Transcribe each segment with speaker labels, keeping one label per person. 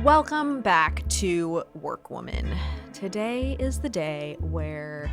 Speaker 1: Welcome back to WorkWoman. Today is the day where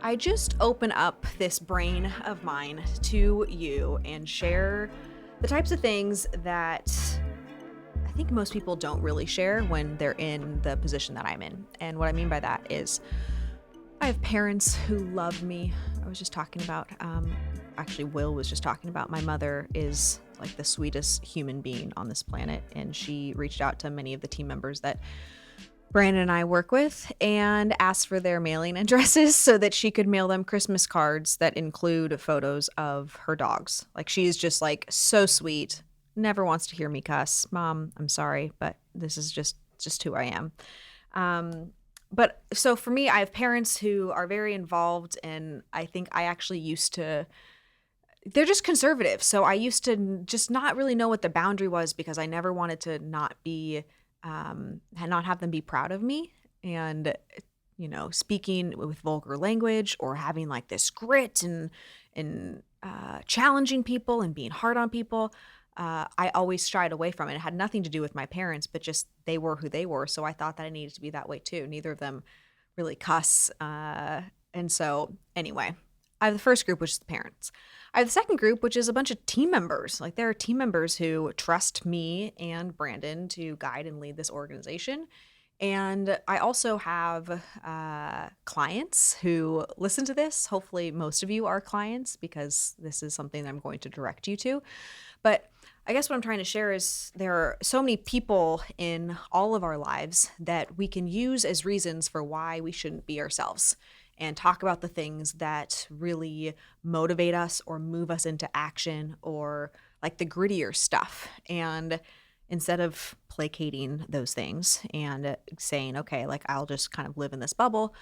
Speaker 1: I just open up this brain of mine to you and share the types of things that I think most people don't really share when they're in the position that I'm in. And what I mean by that is I have parents who love me. I was just talking about, actually Will was just talking about, my mother is like the sweetest human being on this planet. And she reached out to many of the team members that Brandon and I work with and asked for their mailing addresses so that she could mail them Christmas cards that include photos of her dogs. Like, she's just like so sweet, never wants to hear me cuss. Mom, I'm sorry, but this is just who I am. But so for me, I have parents who are very involved, and I think I actually they're just conservative. So I used to just not really know what the boundary was because I never wanted to not have them be proud of me. And, speaking with vulgar language or having like this grit and challenging people and being hard on people, I always shied away from it. It had nothing to do with my parents, but just they were who they were. So I thought that I needed to be that way too. Neither of them really cuss. And so anyway, I have the first group, which is the parents. I have the second group, which is a bunch of team members. Like, there are team members who trust me and Brandon to guide and lead this organization. And I also have clients who listen to this. Hopefully most of you are clients because this is something that I'm going to direct you to. But I guess what I'm trying to share is there are so many people in all of our lives that we can use as reasons for why we shouldn't be ourselves, and talk about the things that really motivate us or move us into action, or like the grittier stuff. And instead of placating those things and saying, okay, like I'll just kind of live in this bubble,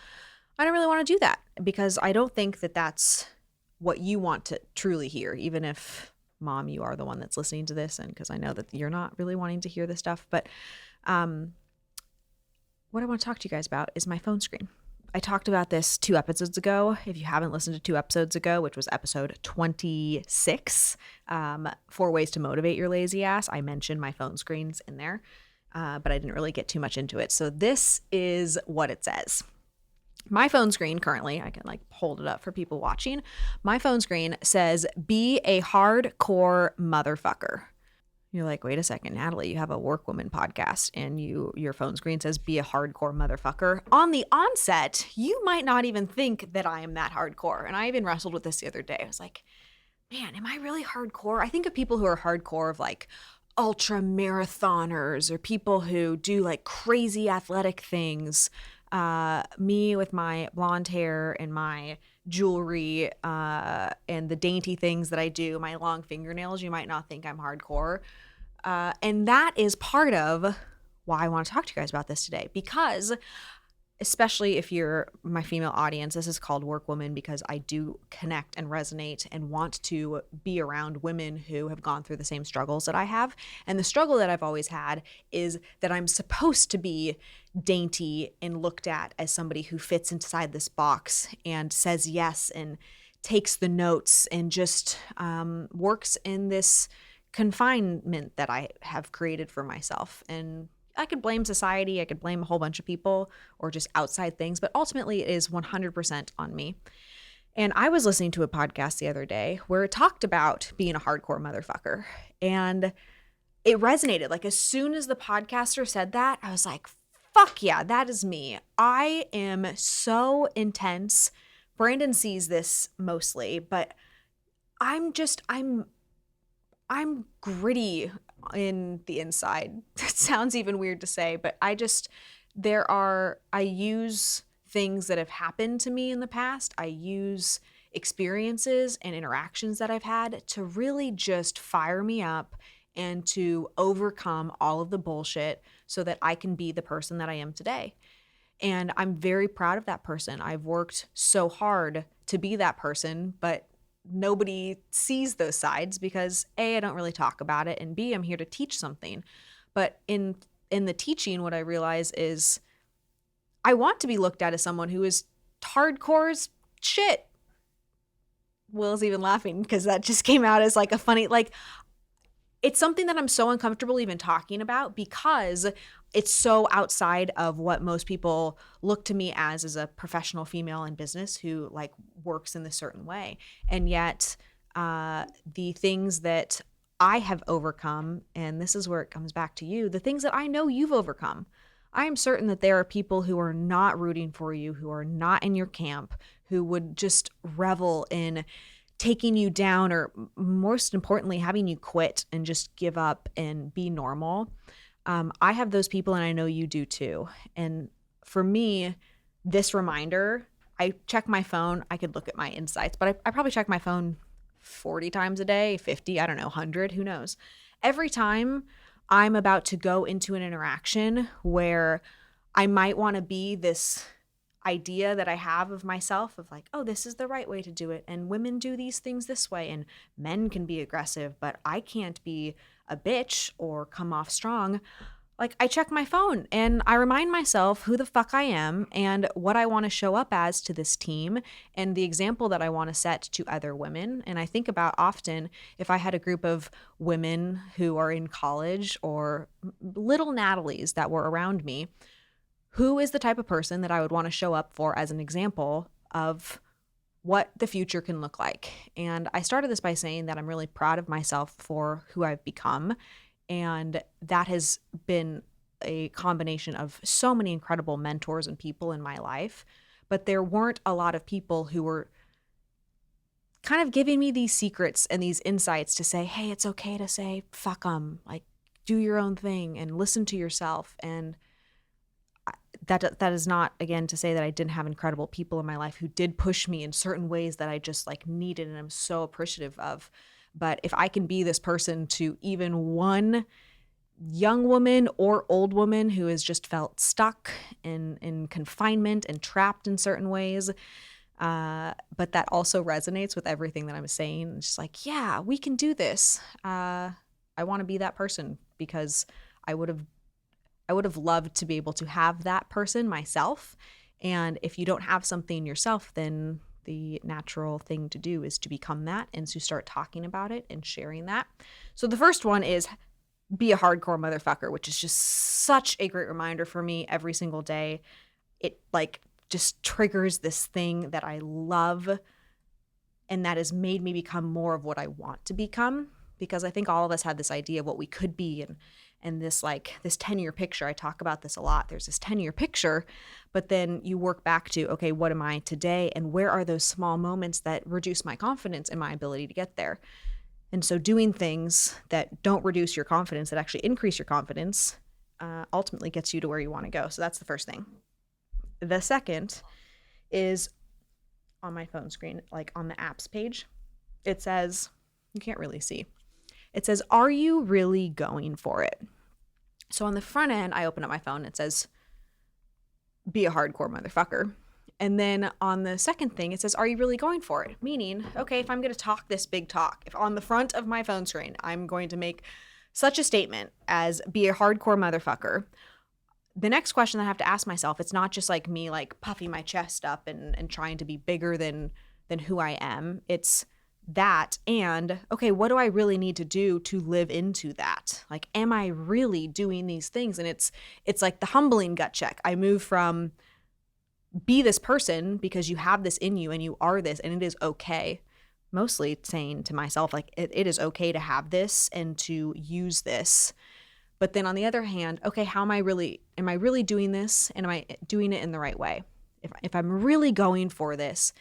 Speaker 1: I don't really want to do that, because I don't think that that's what you want to truly hear, even if, Mom, you are the one that's listening to this, and because I know that you're not really wanting to hear this stuff. But what I want to talk to you guys about is my phone screen. I talked about this 2 episodes ago. If you haven't listened to 2 episodes ago, which was episode 26, 4 ways to motivate your lazy ass, I mentioned my phone screens in there, but I didn't really get too much into it. So this is what it says. My phone screen currently, I can like hold it up for people watching. My phone screen says, be a hardcore motherfucker. You're like, wait a second, Natalie, you have a WorkWoman podcast and your phone screen says be a hardcore motherfucker. On the onset, you might not even think that I am that hardcore. And I even wrestled with this the other day. I was like, man, am I really hardcore? I think of people who are hardcore of like ultra marathoners or people who do like crazy athletic things. Me with my blonde hair and my jewelry and the dainty things that I do, my long fingernails, you might not think I'm hardcore. And that is part of why I want to talk to you guys about this today, because especially if you're my female audience, this is called WorkWoman because I do connect and resonate and want to be around women who have gone through the same struggles that I have. And the struggle that I've always had is that I'm supposed to be dainty and looked at as somebody who fits inside this box and says yes and takes the notes and just works in this confinement that I have created for myself. And I could blame society, I could blame a whole bunch of people or just outside things, but ultimately it is 100% on me. And I was listening to a podcast the other day where it talked about being a hardcore motherfucker, and it resonated. Like, as soon as the podcaster said that, I was like, fuck yeah, that is me. I am so intense. Brandon sees this mostly, but I'm gritty in the inside. That sounds even weird to say, but I use things that have happened to me in the past. I use experiences and interactions that I've had to really just fire me up and to overcome all of the bullshit so that I can be the person that I am today. And I'm very proud of that person. I've worked so hard to be that person, but nobody sees those sides because A, I don't really talk about it, and B, I'm here to teach something. But in the teaching, what I realize is I want to be looked at as someone who is hardcore as shit. Will's even laughing because that just came out as like a funny, like, it's something that I'm so uncomfortable even talking about because it's so outside of what most people look to me as a professional female in business who like works in this certain way. And yet the things that I have overcome, and this is where it comes back to you, the things that I know you've overcome. I am certain that there are people who are not rooting for you, who are not in your camp, who would just revel in taking you down, or most importantly, having you quit and just give up and be normal. I have those people, and I know you do too. And for me, this reminder, I check my phone. I could look at my insights, but I probably check my phone 40 times a day, 50, I don't know, 100, who knows. Every time I'm about to go into an interaction where I might want to be this idea that I have of myself of like, oh, this is the right way to do it. And women do these things this way, and men can be aggressive, but I can't be a bitch or come off strong. Like, I check my phone and I remind myself who the fuck I am and what I want to show up as to this team and the example that I want to set to other women. And I think about often if I had a group of women who are in college or little Natalies that were around me, who is the type of person that I would want to show up for as an example of what the future can look like. And I started this by saying that I'm really proud of myself for who I've become. And that has been a combination of so many incredible mentors and people in my life. But there weren't a lot of people who were kind of giving me these secrets and these insights to say, hey, it's okay to say, fuck 'em, like do your own thing and listen to yourself. And that is not, again, to say that I didn't have incredible people in my life who did push me in certain ways that I just like needed and I'm so appreciative of. But if I can be this person to even one young woman or old woman who has just felt stuck in confinement and trapped in certain ways, but that also resonates with everything that I'm saying, it's just like, yeah, we can do this. I want to be that person because I would have loved to be able to have that person myself. And if you don't have something yourself, then the natural thing to do is to become that and to start talking about it and sharing that. So the first one is be a hardcore motherfucker, which is just such a great reminder for me every single day. It like just triggers this thing that I love and that has made me become more of what I want to become, because I think all of us have this idea of what we could be and this like this 10-year picture. I talk about this a lot. There's this 10-year picture, but then you work back to, okay, what am I today? And where are those small moments that reduce my confidence and my ability to get there? And so doing things that don't reduce your confidence, that actually increase your confidence, ultimately gets you to where you want to go. So that's the first thing. The second is on my phone screen, like on the apps page, it says, you can't really see. It says, are you really going for it? So on the front end, I open up my phone. It says, be a hardcore motherfucker. And then on the second thing, it says, are you really going for it? Meaning, okay, if I'm going to talk this big talk, if on the front of my phone screen, I'm going to make such a statement as be a hardcore motherfucker, the next question that I have to ask myself, it's not just like me like puffing my chest up and trying to be bigger than who I am. It's that, and okay, what do I really need to do to live into that? Like, am I really doing these things? And it's like the humbling gut check. I move from be this person because you have this in you and you are this and it is okay. Mostly saying to myself, like, it is okay to have this and to use this. But then on the other hand, okay, am I really doing this? And am I doing it in the right way? If I'm really going for this,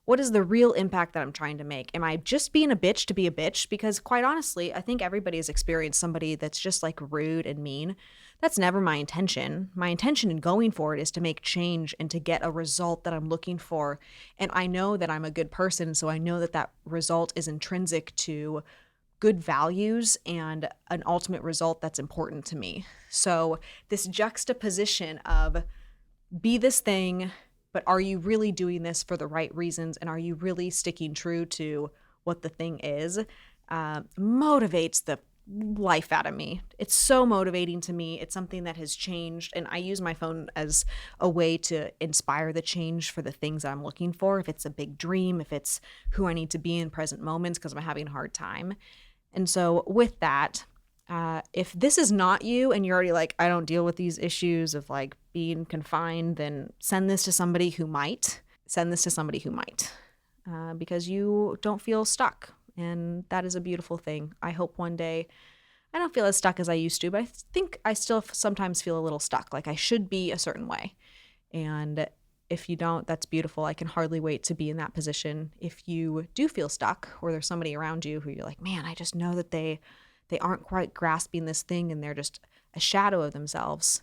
Speaker 1: what is the real impact that I'm trying to make? Am I just being a bitch to be a bitch? Because quite honestly, I think everybody has experienced somebody that's just like rude and mean. That's never my intention. My intention in going for it is to make change and to get a result that I'm looking for. And I know that I'm a good person, so I know that that result is intrinsic to good values and an ultimate result that's important to me. So this juxtaposition of be this thing, but are you really doing this for the right reasons? And are you really sticking true to what the thing is? Motivates the life out of me. It's so motivating to me. It's something that has changed. And I use my phone as a way to inspire the change for the things that I'm looking for. If it's a big dream, if it's who I need to be in present moments because I'm having a hard time. And so with that, If this is not you and you're already like, I don't deal with these issues of like being confined, then send this to somebody who might. Send this to somebody who might, because you don't feel stuck. And that is a beautiful thing. I hope one day I don't feel as stuck as I used to, but I think I still sometimes feel a little stuck, like I should be a certain way. And if you don't, that's beautiful. I can hardly wait to be in that position. If you do feel stuck, or there's somebody around you who you're like, man, I just know that they aren't quite grasping this thing and they're just a shadow of themselves,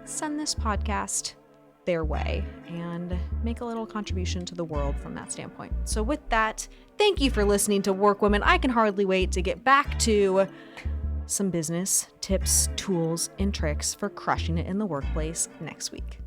Speaker 1: send this podcast their way and make a little contribution to the world from that standpoint. So with that, thank you for listening to WorkWoman. I can hardly wait to get back to some business tips, tools, and tricks for crushing it in the workplace next week.